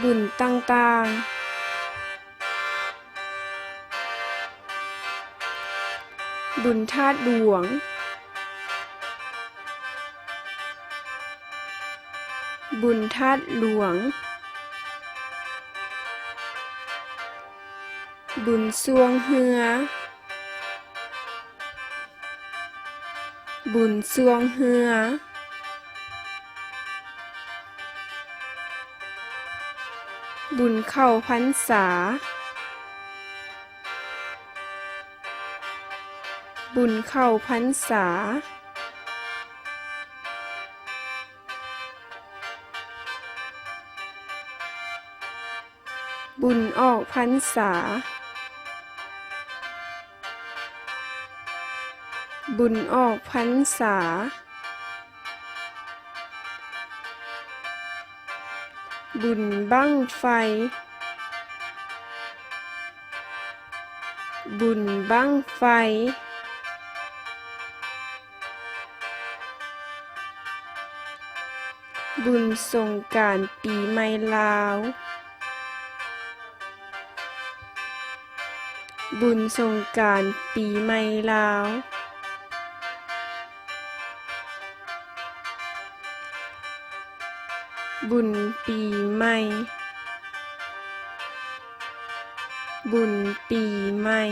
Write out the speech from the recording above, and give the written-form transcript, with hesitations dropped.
บุญต่างๆบุญธาตุหลวงบุญธาตุหลวงบุญสวงเหือบุญสวงเหือบุญเข้าพรรษาบุญเข้าพรรษาบุญออกพรรษาบุญออกพรรษาบุญบั้งไฟบุญบั้งไฟบุญสงกรานต์ปีใหม่ลาวบุญสงกรานต์ปีใหม่ลาวบุญปีใหม่บุญปีใหม่